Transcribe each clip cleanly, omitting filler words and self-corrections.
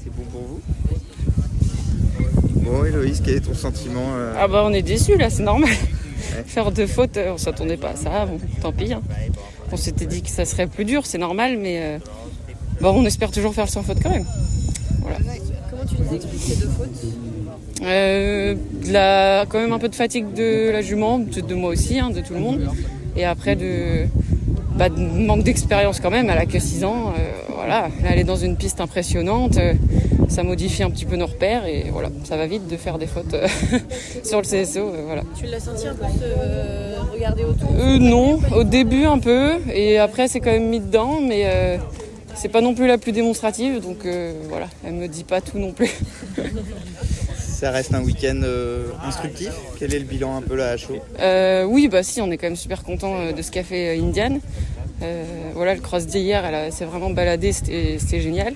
C'est bon pour vous? Bon, Héloïse, quel est ton sentiment Ah bah on est déçus là, c'est normal. Faire 2 fautes, on s'attendait pas à ça, bon, tant pis. Hein. On s'était dit que ça serait plus dur, c'est normal, mais on espère toujours faire sans faute quand même. Voilà. Comment tu les expliques ces 2 fautes? Quand même un peu de fatigue de la jument, de moi aussi, hein, de tout le monde. Et après de manque d'expérience quand même, elle a que 6 ans. Voilà, elle est dans une piste impressionnante, ça modifie un petit peu nos repères et voilà, ça va vite de faire des fautes sur le CSO. Voilà. Tu l'as senti un peu se regarder autour? Non, au début un peu, et après c'est quand même mis dedans, mais c'est pas non plus la plus démonstrative, donc voilà, elle me dit pas tout non plus. Ça reste un week-end instructif. Quel est le bilan un peu là à chaud? Oui, si, on est quand même super content de ce qu'a fait Indiane. Voilà, le cross d'hier, elle s'est vraiment baladée, c'était génial.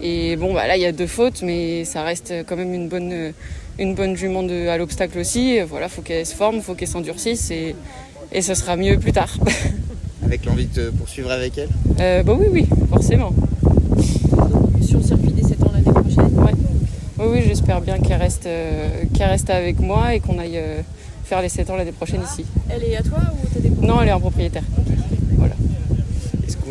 Et bon, là, il y a 2 fautes, mais ça reste quand même une bonne jument à l'obstacle aussi. Voilà, faut qu'elle se forme, faut qu'elle s'endurcisse et ça sera mieux plus tard. Avec l'envie de poursuivre avec elle? Oui, forcément. Sur le circuit des 7 ans l'année prochaine? Ouais. Oui, j'espère bien qu'elle reste avec moi et qu'on aille faire les 7 ans l'année prochaine ici. Elle est à toi ou t'as des propriétaires? Non, elle est en propriétaire. Voilà. Est-ce qu'on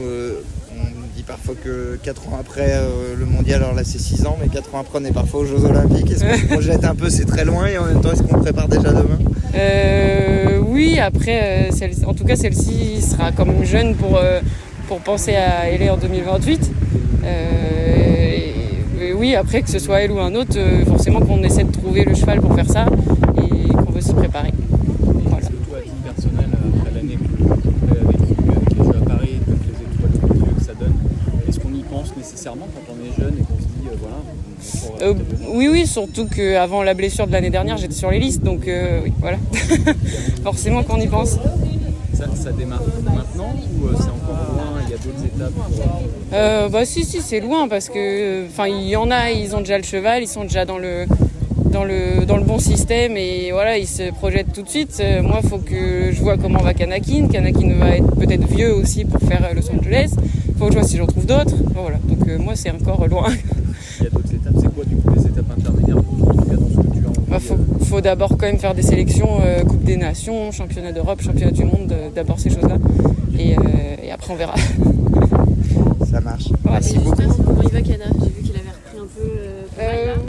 dit parfois que 4 ans après le mondial, alors là c'est 6 ans, mais 4 ans après on est parfois aux Jeux Olympiques. Est-ce qu'on se projette un peu, c'est très loin, et en même temps est-ce qu'on prépare déjà demain? Oui, après, en tout cas celle-ci sera quand même jeune pour penser à aller en 2028. Oui, après que ce soit elle ou un autre, forcément qu'on essaie de trouver le cheval pour faire ça et qu'on veut s'y préparer. Voilà. Est-ce que toi, à titre personnel, après l'année que tu as vécue avec les Jeux à Paris, toutes les étoiles, tous les yeux que ça donne, est-ce qu'on y pense nécessairement quand on est jeune et qu'on se dit, Oui, surtout qu'avant la blessure de l'année dernière, j'étais sur les listes, donc oui, voilà. Forcément qu'on y pense. Ça démarre maintenant ou c'est encore loin, il y a d'autres étapes Si, c'est loin parce que il y en a, ils ont déjà le cheval, ils sont déjà dans le bon système et voilà, ils se projettent tout de suite. Moi, il faut que je vois comment va Kanakin. Kanakin va être peut-être vieux aussi pour faire Los Angeles. Il faut que je vois si j'en trouve d'autres. Voilà, donc moi, c'est encore loin. Il y a d'autres étapes, c'est quoi du coup les étapes intermédiaires en tout cas dans ce que tu as envie? Faut d'abord quand même faire des sélections, Coupe des Nations, Championnat d'Europe, Championnat du Monde, d'abord ces choses-là. Et après on verra. Ça marche. Merci beaucoup. Comment il va, Kana? J'ai vu